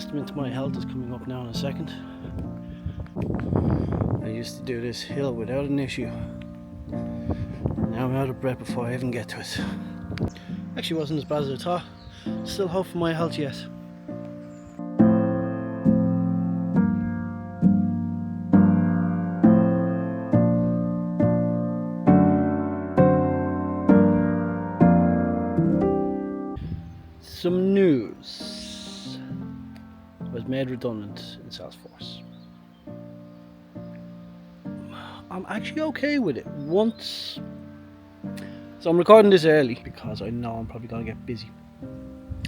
testament to my health is coming up now in a second. I used to do this hill without an issue. Now I'm out of breath before I even get to it. Actually wasn't as bad as I thought. Still hope for my health yet. Some news. I was made redundant in Salesforce. I'm actually okay with it. So I'm recording this early because I know I'm probably going to get busy.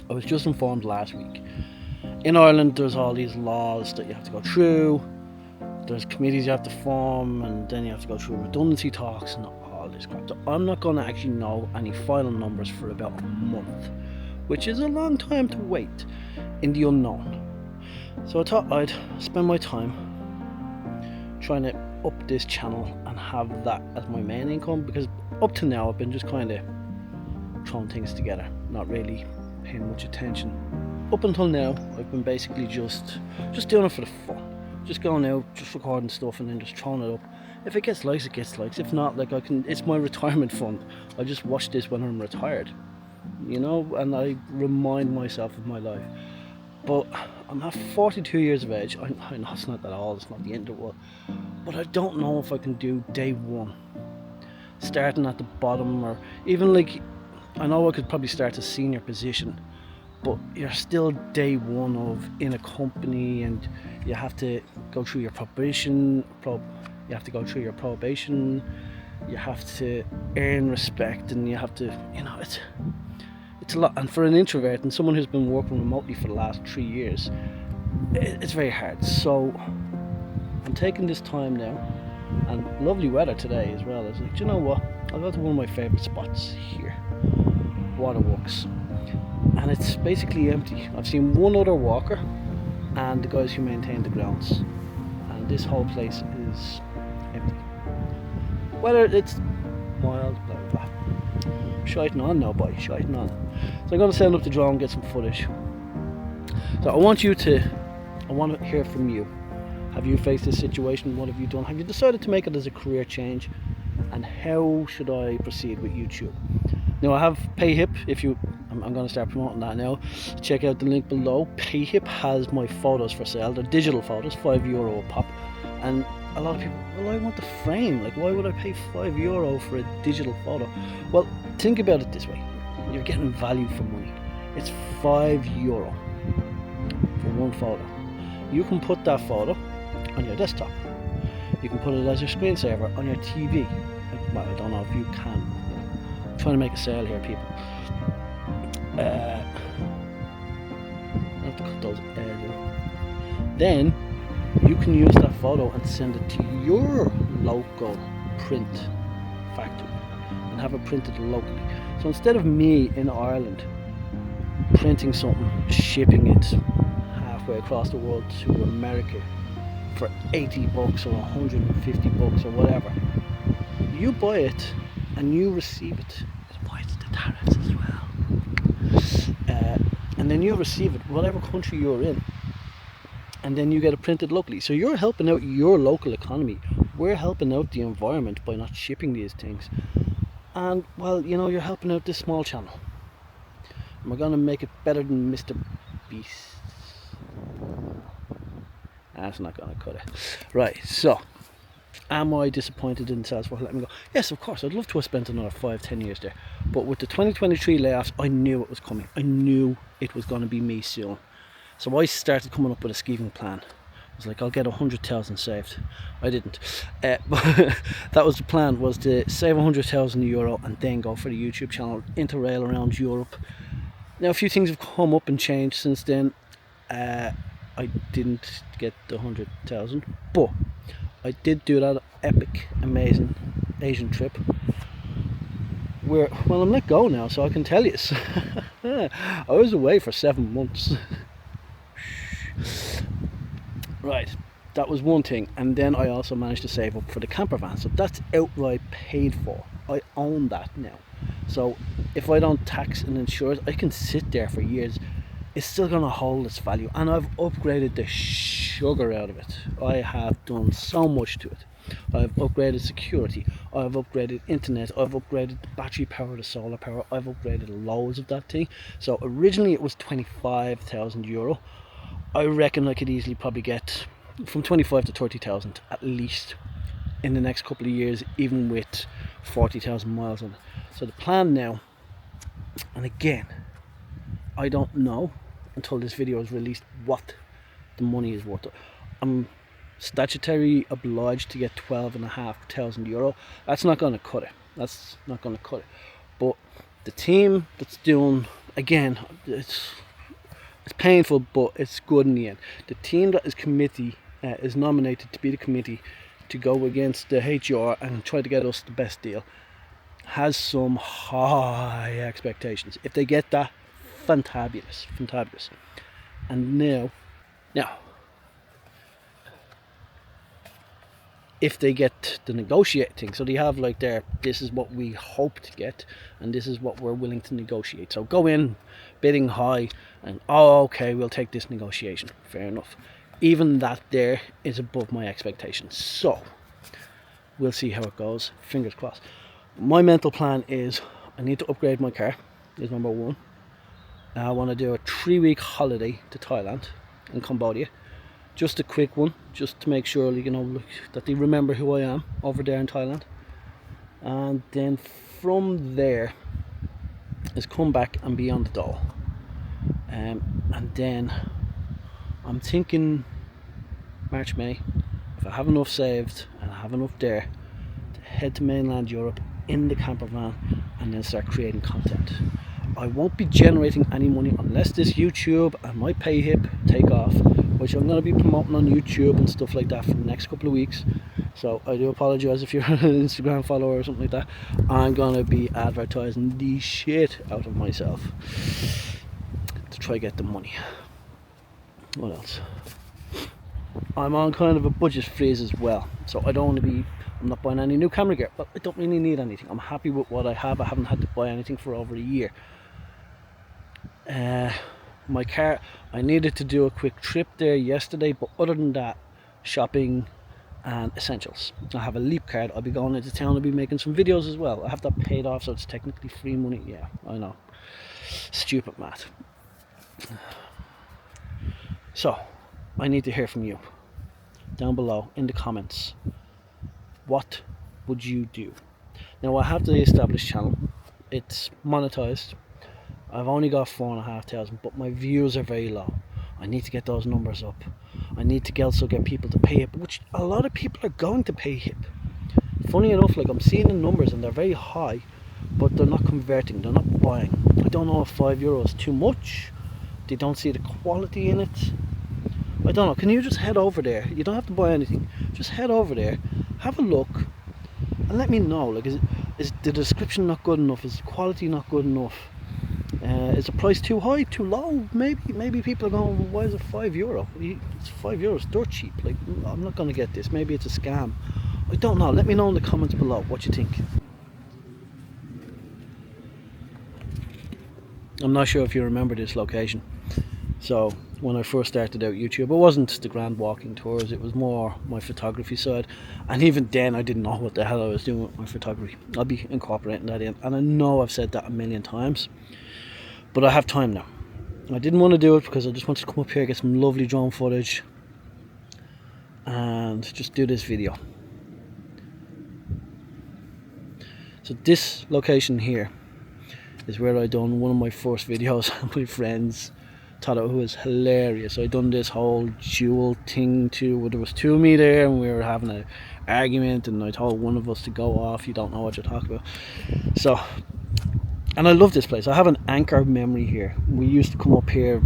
I was just informed last week. In Ireland there's all these laws that you have to go through. There's committees you have to form, and then you have to go through redundancy talks and all this crap. So I'm not going to actually know any final numbers for about a month, which is a long time to wait in the unknown. So I thought I'd spend my time trying to up this channel and have that as my main income, because up to now I've been just kind of throwing things together, not really paying much attention. Up until now I've been basically just doing it for the fun, just going out, just recording stuff and then just throwing it up. If it gets likes, it gets likes. If not, like, it's my retirement fund. I just watch this when I'm retired, you know, and I remind myself of my life. But I'm at 42 years of age. I know it's not that old, it's not the end of the world, but I don't know if I can do day one, starting at the bottom, or even, like, I know I could probably start a senior position, but you're still day one of in a company, and you have to go through your probation, you have to go through your probation, you have to earn respect, and you have to, you know, it's a lot. And for an introvert and someone who's been working remotely for the last 3 years, it's very hard. So I'm taking this time now, and lovely weather today as well. I was like, do you know what, I'll go to one of my favourite spots here, Waterworks, and it's basically empty. I've seen one other walker and the guys who maintain the grounds, and this whole place is empty. Whether it's mild, blah blah blah. Shiting on now, boy, shiting on. So I'm going to send up the drone, get some footage. So I want to hear from you. Have you faced this situation? What have you done? Have you decided to make it as a career change? And how should I proceed with YouTube? Now I have PayHip. I'm going to start promoting that now. Check out the link below. PayHip has my photos for sale. They're digital photos, €5 a pop. And a lot of people, well, I want the frame. Like, why would I pay €5 for a digital photo? Well, think about it this way. You're getting value for money. It's €5 for one photo. You can put that photo on your desktop. You can put it as your screensaver on your TV. Well, I don't know if you can. I'm trying to make a sale here, people. I have to cut those out. Then you can use that photo and send it to your local print factory and have it printed locally. So instead of me in Ireland printing something, shipping it halfway across the world to America for $80 or $150 or whatever, you buy it and you receive it. It's the tariffs as well. And then you receive it whatever country you're in, and then you get it printed locally. So you're helping out your local economy. We're helping out the environment by not shipping these things. And, well, you know, you're helping out this small channel. And we're going to make it better than Mr. Beast. That's not going to cut it. Right, so, am I disappointed in Salesforce letting me go? Yes, of course. I'd love to have spent another 5-10 years there. But with the 2023 layoffs, I knew it was coming. I knew it was going to be me soon. So I started coming up with a scheming plan. I was like, I'll get 100,000 saved. I didn't. But that was the plan, was to save €100,000 and then go for the YouTube channel, interrail around Europe. Now a few things have come up and changed since then. I didn't get the 100,000, but I did do that epic, amazing Asian trip where, well, I'm let go now, so I can tell you. I was away for 7 months. Right, that was one thing. And then I also managed to save up for the camper van, so that's outright paid for. I own that now, so if I don't tax and insure it, I can sit there for years it's still going to hold its value, and I've upgraded the sugar out of it. I have done so much to it. I've upgraded security, I've upgraded internet, I've upgraded the battery power, the solar power, I've upgraded loads of that thing. So originally it was €25,000. I reckon I could easily probably get from 25 to 30,000 at least in the next couple of years, even with 40,000 miles on it. So the plan now, and again, I don't know until this video is released what the money is worth. I'm statutory obliged to get €12,500. That's not going to cut it. That's not going to cut it. But the team that's doing, again, it's painful, but it's good in the end. The team that is committee is nominated to be the committee to go against the HR and try to get us the best deal, has some high expectations. If they get that, fantabulous. And now if they get the negotiating, so they have like this is what we hope to get and this is what we're willing to negotiate. So go in bidding high and okay, we'll take this negotiation, fair enough. Even that there is above my expectations, so we'll see how it goes, fingers crossed. My mental plan is I need to upgrade my car, is number one. I want to do a 3-week holiday to Thailand and Cambodia, just a quick one, just to make sure, you know, that they remember who I am over there in Thailand. And then from there is come back and be on the dole. And then I'm thinking March, May, if I have enough saved and I have enough there, to head to mainland Europe in the camper van and then start creating content. I won't be generating any money unless this YouTube and my pay hip take off, which I'm going to be promoting on YouTube and stuff like that for the next couple of weeks. So I do apologise if you're an Instagram follower or something like that. I'm going to be advertising the shit out of myself to try get the money. What else? I'm on kind of a budget freeze as well, so I don't want to be, I'm not buying any new camera gear, but I don't really need anything. I'm happy with what I have. I haven't had to buy anything for over a year. My car, I needed to do a quick trip there yesterday, but other than that, shopping and essentials. I have a Leap card. I'll be going into town. I'll be making some videos as well. I have that paid off, so it's technically free money. Yeah, I know, stupid math. So I need to hear from you down below in the comments. What would you do? Now I have the established channel, it's monetized. I've only got 4,500, but my views are very low. I need to get those numbers up. I need to also get people to pay hip, which a lot of people are going to pay hip. Funny enough, like I'm seeing the numbers and they're very high, but they're not converting, they're not buying. I don't know if €5 is too much. They don't see the quality in it. I don't know. Can you just head over there? You don't have to buy anything. Just head over there, have a look, and let me know. Like, is the description not good enough? Is the quality not good enough? Is the price too high, too low? Maybe people are going, why is it €5? It's €5, dirt cheap. Like, I'm not going to get this. Maybe it's a scam. I don't know. Let me know in the comments below what you think. I'm not sure if you remember this location. So when I first started out YouTube, it wasn't the grand walking tours, it was more my photography side, and even then I didn't know what the hell I was doing with my photography. I'll be incorporating that in, and I know I've said that a million times, but I have time now. I didn't want to do it because I just wanted to come up here, get some lovely drone footage and just do this video. So this location here is where I done one of my first videos with my friends. Thought it was hilarious. I done this whole duel thing too, where there was two of me there and we were having an argument and I told one of us to go off. You don't know what you're talking about. So, and I love this place. I have an anchor memory here. We used to come up here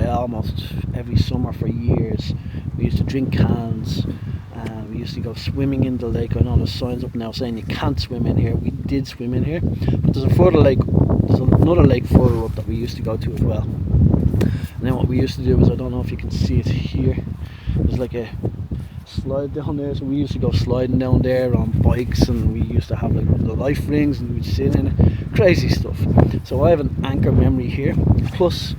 almost every summer for years. We used to drink cans and we used to go swimming in the lake. I know there's signs up now saying you can't swim in here. We did swim in here, but there's a further lake, there's another lake further up that we used to go to as well. And then what we used to do was, I don't know if you can see it here, there's like a slide down there, so we used to go sliding down there on bikes, and we used to have like the life rings and we'd sit in it, crazy stuff. So I have an anchor memory here, plus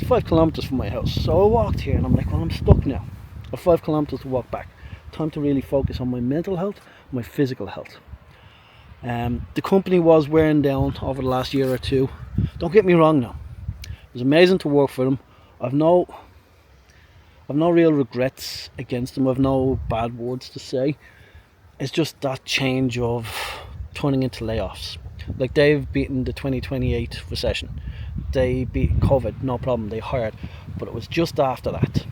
It's 5 kilometers from my house. So I walked here and I'm like, well, I'm stuck now. I have 5 kilometers to walk back. Time to really focus on my mental health, my physical health. The company was wearing down over the last year or two. Don't get me wrong now. It was amazing to work for them. I've no real regrets against them. I've no bad words to say. It's just that change of turning into layoffs. Like, they've beaten the 2028 recession. They beat COVID, no problem, they hired. But it was just after that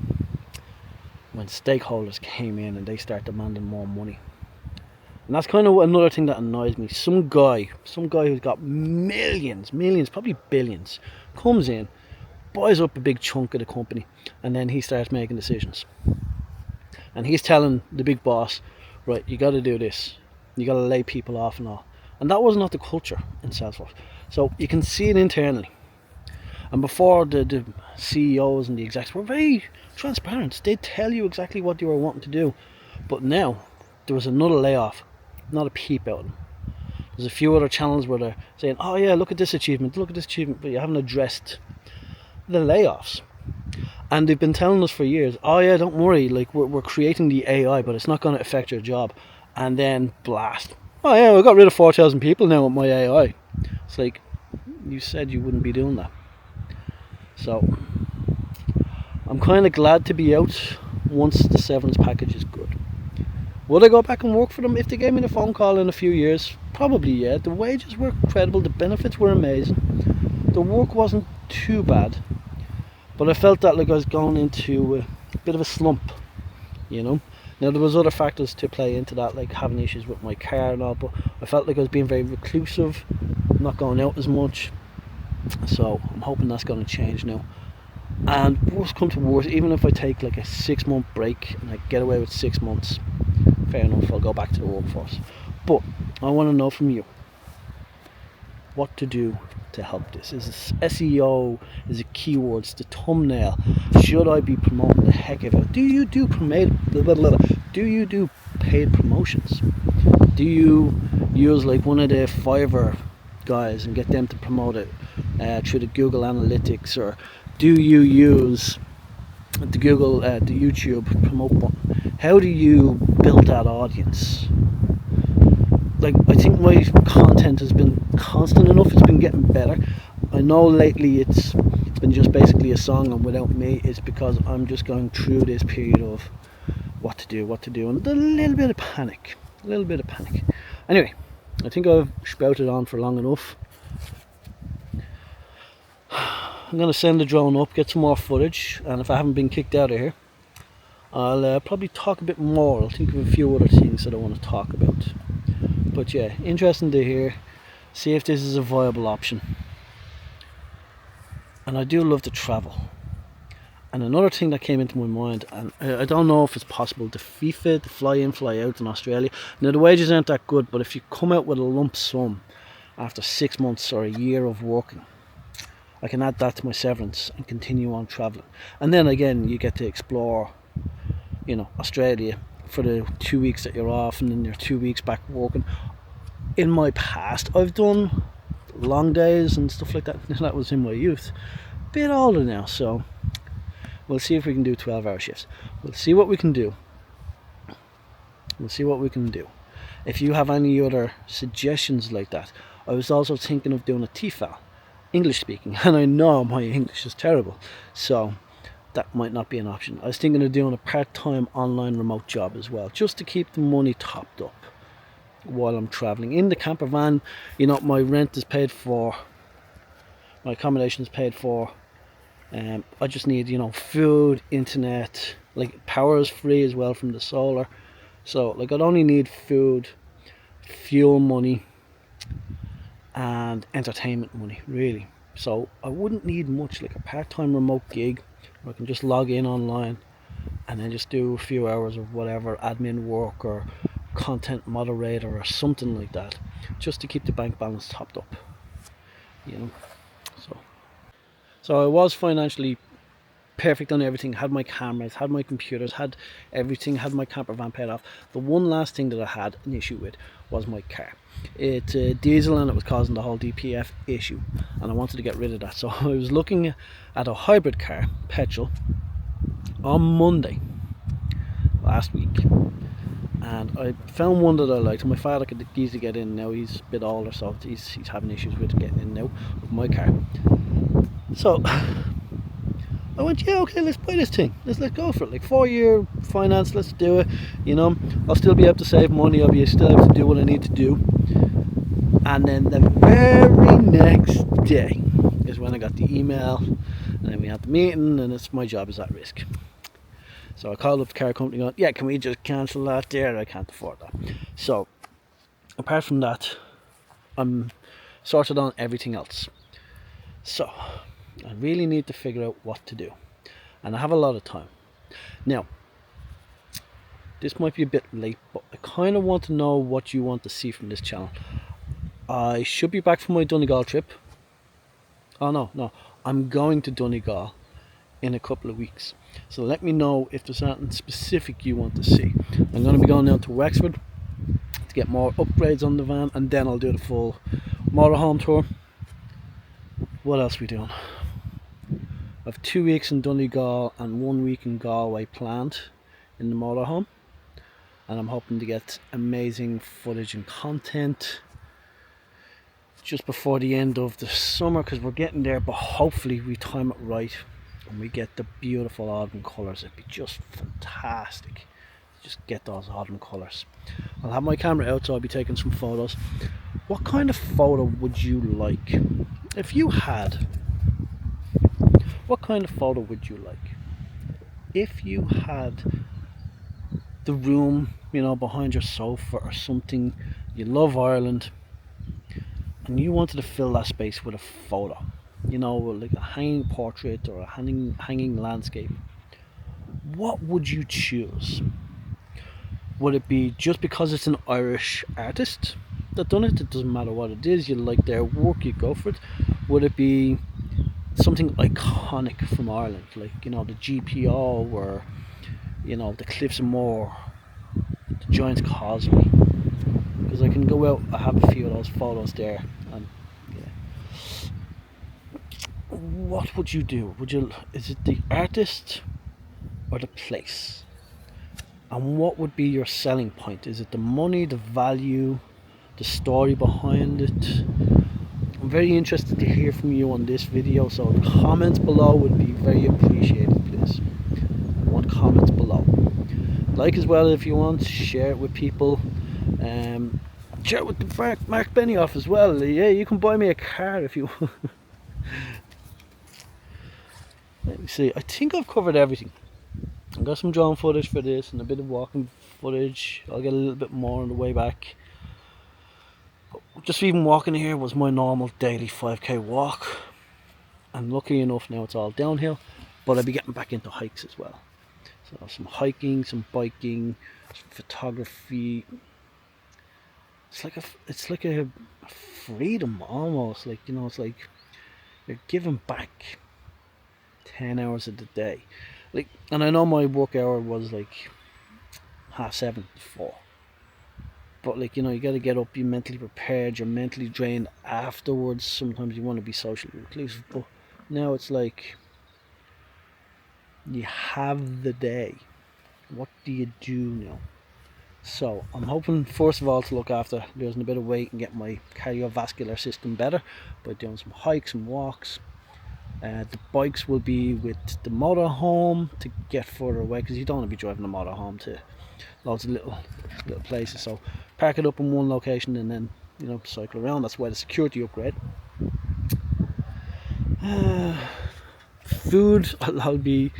when stakeholders came in and they start demanding more money. And that's kind of another thing that annoys me. Some guy who's got millions, probably billions, comes in, buys up a big chunk of the company, and then he starts making decisions. And he's telling the big boss, right, you got to do this. You got to lay people off and all. And that was not the culture in Salesforce. So you can see it internally. And before, the CEOs and the execs were very transparent. They'd tell you exactly what they were wanting to do. But now, there was another layoff. Not a peep out of them. There's a few other channels where they're saying, oh yeah, look at this achievement, but you haven't addressed the layoffs. And they've been telling us for years, oh yeah, don't worry, like we're creating the AI, but it's not going to affect your job. And then blast. Oh yeah, we got rid of 4,000 people now with my AI. It's like, you said you wouldn't be doing that. So, I'm kind of glad to be out once the severance package is good. Would I go back and work for them if they gave me the phone call in a few years? Probably, yeah. The wages were incredible, the benefits were amazing. The work wasn't too bad. But I felt that like I was going into a bit of a slump, you know. Now there was other factors to play into that, like having issues with my car and all, but I felt like I was being very reclusive, not going out as much. So I'm hoping that's going to change now. And worst come to worst, even if I take like a 6-month break and I get away with 6 months, fair enough, I'll go back to the workforce. But I want to know from you what to do to help this. Is SEO, is it keywords, the thumbnail? Should I be promoting the heck of it? Do you do paid promotions? Do you use like one of the Fiverr guys and get them to promote it through the Google Analytics, or do you use the YouTube promote button? How do you build that audience? Like, I think my content has been constant enough, it's been getting better. I know lately it's been just basically a song and without me. It's because I'm just going through this period of what to do, and a little bit of panic. Anyway, I think I've spouted on for long enough. I'm going to send the drone up, get some more footage, and if I haven't been kicked out of here, I'll probably talk a bit more. I'll think of a few other things that I want to talk about. But yeah, interesting to hear, see if this is a viable option. And I do love to travel. And another thing that came into my mind, and I don't know if it's possible, the FIFA, the fly in, fly out in Australia. Now the wages aren't that good, but if you come out with a lump sum after 6 months or a year of working, I can add that to my severance and continue on travelling. And then again, you get to explore, you know, Australia for the 2 weeks that you're off, and then you're 2 weeks back working. In my past, I've done long days and stuff like that. That was in my youth. Bit older now, so we'll see if we can do 12-hour shifts. We'll see what we can do. If you have any other suggestions like that. I was also thinking of doing a TEFL, English speaking, and I know my English is terrible, so that might not be an option. I was thinking of doing a part-time online remote job as well, just to keep the money topped up while I'm traveling. In the camper van, you know, my rent is paid for, my accommodation is paid for. I just need, you know, food, internet, like power is free as well from the solar. So like I'd only need food, fuel money, and entertainment money, really. So I wouldn't need much, like a part-time remote gig where I can just log in online and then just do a few hours of whatever admin work or content moderator or something like that, just to keep the bank balance topped up, you know. So I was financially perfect on everything, had my cameras, had my computers, had everything, had my camper van paid off. The one last thing that I had an issue with was my car. It's a diesel and it was causing the whole DPF issue, and I wanted to get rid of that. So I was looking at a hybrid car, petrol, on Monday last week, and I found one that I liked. My father could easily get in now. He's a bit older, so he's having issues with getting in now with my car. So I went, yeah, okay, let's buy this thing. Let's go for it. Like 4-year finance, let's do it. You know, I'll still be able to save money. I'll be still able to do what I need to do. And then the very next day is when I got the email, and then we had the meeting, and it's my job is at risk. So I called up the car company going, yeah, can we just cancel that there? I can't afford that. So apart from that, I'm sorted on everything else. So I really need to figure out what to do, and I have a lot of time. Now, this might be a bit late, but I kind of want to know what you want to see from this channel. I should be back from my Donegal trip. Oh no, I'm going to Donegal in a couple of weeks. So let me know if there's something specific you want to see. I'm going to be going down to Wexford to get more upgrades on the van, and then I'll do the full motorhome tour. What else are we doing? I have 2 weeks in Donegal and 1 week in Galway planned in the motorhome, and I'm hoping to get amazing footage and content just before the end of the summer, because we're getting there, but hopefully we time it right and we get the beautiful autumn colours. It'd be just fantastic. Just get those autumn colours. I'll have my camera out, so I'll be taking some photos. What kind of photo would you like? If you had, what kind of photo would you like? If you had the room, you know, behind your sofa or something, you love Ireland, and you wanted to fill that space with a photo, you know, like a hanging portrait or a hanging landscape, what would you choose? Would it be just because it's an Irish artist that done it? It doesn't matter what it is, you like their work, you go for it. Would it be something iconic from Ireland, like, you know, the GPO, or, you know, the Cliffs of Moher, the Giant's Causeway? Because I can go out, I have a few of those photos there, and yeah. What would you do? Is it the artist or the place? And what would be your selling point? Is it the money, the value, the story behind it? I'm very interested to hear from you on this video, so comments below would be very appreciated, please. I want comments below. Like as well if you want, share it with people. Share it with the Mark Benioff as well. Yeah, you can buy me a car if you want. Let me see, I think I've covered everything. I've got some drone footage for this and a bit of walking footage. I'll get a little bit more on the way back. Just even walking here was my normal daily 5k walk, and lucky enough now it's all downhill, but I'll be getting back into hikes as well. So some hiking, some biking, some photography. It's like a freedom almost, like, you know, it's like you're giving back 10 hours of the day. Like, and I know my work hour was like 7:30 to 4. But, like, you know, you got to get up, you're mentally prepared, you're mentally drained afterwards. Sometimes you want to be socially reclusive, but now it's like you have the day. What do you do now? So I'm hoping, first of all, to look after losing a bit of weight and get my cardiovascular system better by doing some hikes and walks. The bikes will be with the motorhome to get further away, because you don't want to be driving the motorhome to loads of little places. So park it up in one location and then, you know, cycle around. That's why the security upgrade. Food, I'll be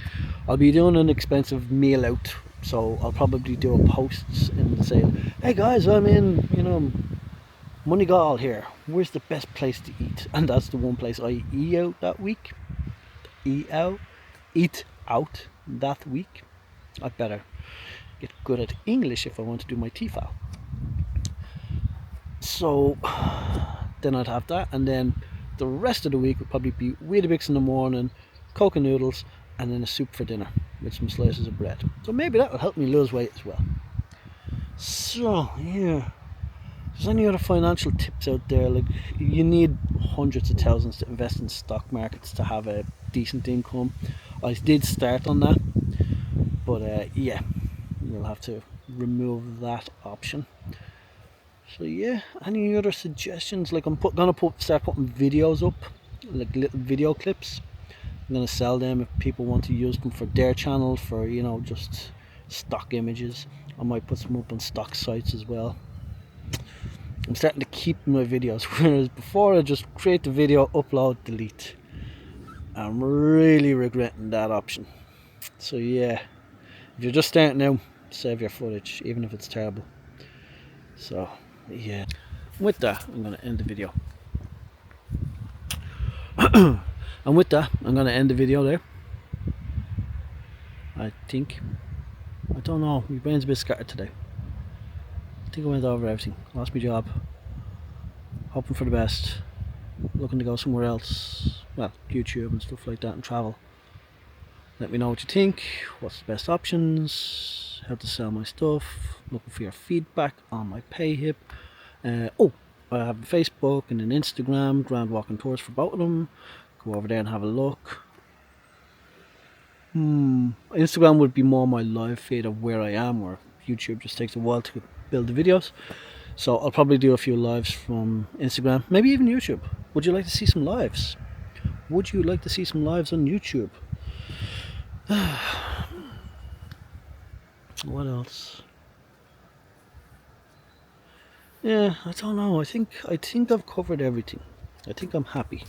doing an expensive meal out, so I'll probably do a post and say, hey guys, I'm in, you know, Donegal here, where's the best place to eat? And that's the one place I eat out that week. Eat out that week. I better get good at English if I want to do my TEFL. So then I'd have that, and then the rest of the week would probably be Weetabix in the morning, Coke and noodles, and then a soup for dinner with some slices of bread. So maybe that will help me lose weight as well. So yeah, if there's any other financial tips out there, like you need hundreds of thousands to invest in stock markets to have a decent income. I did start on that, but yeah, we'll have to remove that option. So yeah, any other suggestions? Like I'm gonna start putting videos up, like little video clips. I'm gonna sell them if people want to use them for their channel, for just stock images. I might put some up on stock sites as well. I'm starting to keep my videos, whereas before I just create the video, upload, delete. I'm really regretting that option. So yeah, if you're just starting out, save your footage, even if it's terrible. So yeah, with that I'm going to end the video. And with that I'm going to end the video there. I don't know, my brain's a bit scattered today. I think I went over everything. Lost my job, hoping for the best, looking to go somewhere else, well, YouTube and stuff like that, and travel. Let me know what you think, what's the best options, how to sell my stuff, looking for your feedback on my PayHip. I have a Facebook and an Instagram, Grand Walking Tours for both of them. Go over there and have a look. Instagram would be more my live feed of where I am, where YouTube just takes a while to build the videos. So I'll probably do a few lives from Instagram, maybe even YouTube. Would you like to see some lives? Would you like to see some lives on YouTube? What else? Yeah, I don't know. I think I've covered everything. I think I'm happy.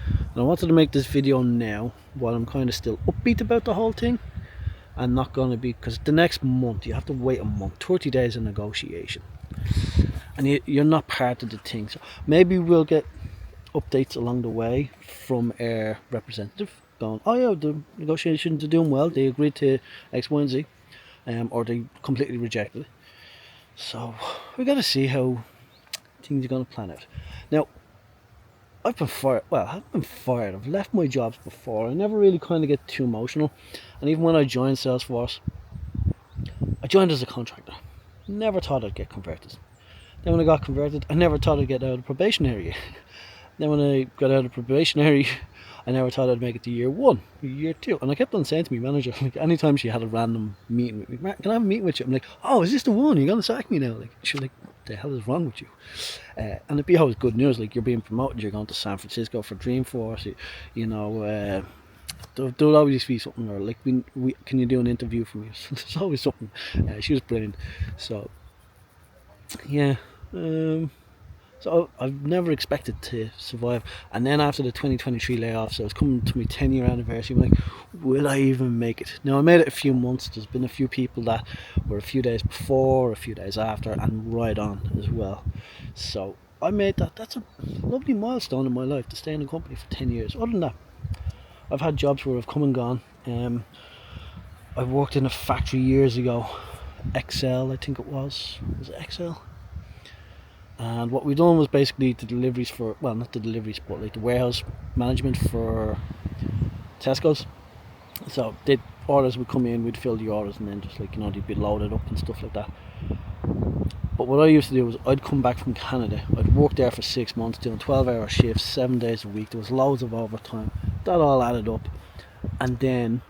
And I wanted to make this video now while I'm kind of still upbeat about the whole thing, and not going to be, because the next month you have to wait a month, 30 days of negotiation, and you're not part of the thing. So maybe we'll get updates along the way from our representative going, oh yeah, the negotiations are doing well, they agreed to X, Y and Z, or they completely rejected it. So we got to see how things are going to plan out. Now, I've been fired. Well, I've been fired. I've left my jobs before. I never really kind of get too emotional. And even when I joined Salesforce, I joined as a contractor. Never thought I'd get converted. Then when I got converted, I never thought I'd get out of probationary. Then when I got out of probationary, I never thought I'd make it to year 1, year 2. And I kept on saying to my manager, like, anytime she had a random meeting with me, Mark, can I have a meeting with you? I'm like, oh, is this the one? You're going to sack me now? Like, she was like, what the hell is wrong with you? And it'd be always good news, like, you're being promoted, you're going to San Francisco for Dreamforce, there'll always be something, or like, can you do an interview for me? There's always something. She was brilliant. So, yeah. So I've never expected to survive. And then after the 2023 layoffs, I was coming to my 10-year anniversary, I'm like, will I even make it? Now, I made it a few months. There's been a few people that were a few days before, a few days after, and right on as well. So I made that. That's a lovely milestone in my life, to stay in a company for 10 years. Other than that, I've had jobs where I've come and gone. I worked in a factory years ago, Excel, I think it was it Excel? And what we done was basically the deliveries for, well, not the deliveries, but like the warehouse management for Tesco's. So orders would come in, we'd fill the orders, and then just like, they'd be loaded up and stuff like that. But what I used to do was, I'd come back from Canada, I'd work there for 6 months doing 12-hour shifts, 7 days a week. There was loads of overtime. That all added up, and then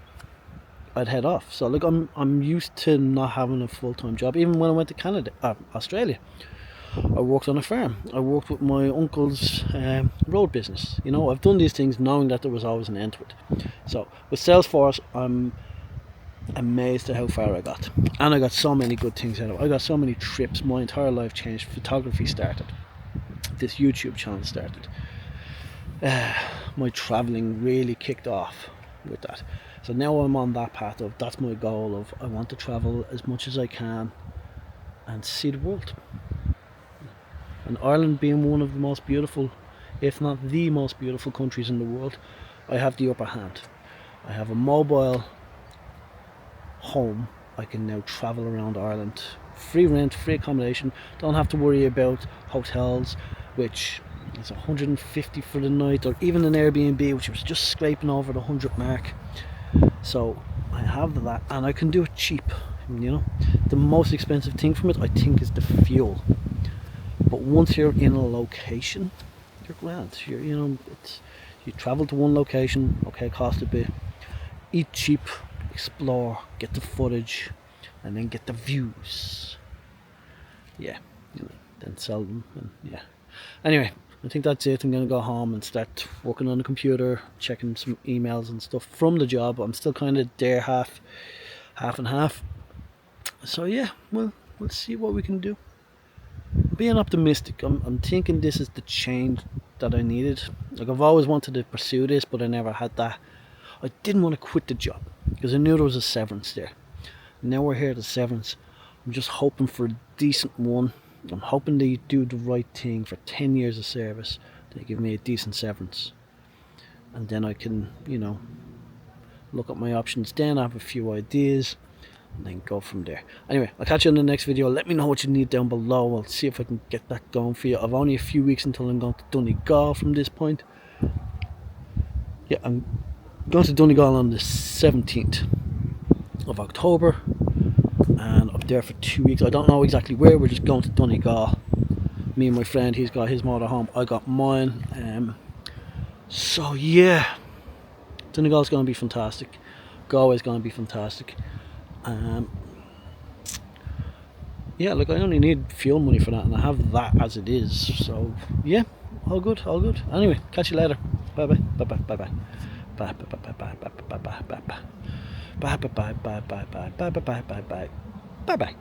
I'd head off. So like, I'm used to not having a full-time job. Even when I went to Australia, I worked on a farm. I worked with my uncle's road business. I've done these things knowing that there was always an end to it. So with Salesforce, I'm amazed at how far I got. And I got so many good things out of it. I got so many trips. My entire life changed. Photography started. This YouTube channel started. My travelling really kicked off with that. So now I'm on that path of, that's my goal of, I want to travel as much as I can and see the world. And Ireland being one of the most beautiful, if not the most beautiful countries in the world, I have the upper hand. I have a mobile home. I can now travel around Ireland. Free rent, free accommodation. Don't have to worry about hotels, which is 150 for the night, or even an Airbnb, which was just scraping over the 100 mark. So I have that, and I can do it cheap. You know, the most expensive thing from it, I think, is the fuel. But once you're in a location, you're grand. You know, you travel to one location, okay, cost a bit, eat cheap, explore, get the footage, and then get the views. Yeah, you know, then sell them, and yeah. Anyway, I think that's it. I'm gonna go home and start working on the computer, checking some emails and stuff from the job. I'm still kind of there, half and half. So yeah, well, let's see what we can do. Being optimistic, I'm thinking this is the change that I needed. Like, I've always wanted to pursue this, but I never had that. I didn't want to quit the job because I knew there was a severance there. Now we're here at the severance. I'm just hoping for a decent one. I'm hoping they do the right thing for 10 years of service. They give me a decent severance, and then I can, you know, look at my options. Then I have a few ideas, and then go from there. Anyway, I'll catch you in the next video. Let me know what you need down below. I'll see if I can get that going for you. I've only a few weeks until I'm going to Donegal from this point. Yeah, I'm going to Donegal on the 17th of October, and up there for 2 weeks. I don't know exactly where. We're just going to Donegal. Me and my friend, he's got his motorhome, I got mine. So yeah, Donegal's going to be fantastic. Galway's going to be fantastic. Yeah, look, I only need fuel money for that, and I have that as it is. So yeah, all good, all good. Anyway, catch you later. Bye bye. Bye bye. Bye bye. Bye bye. Bye bye. Bye bye. Bye bye. Bye bye. Bye bye. Bye bye. Bye bye. Bye bye. Bye bye. Bye bye.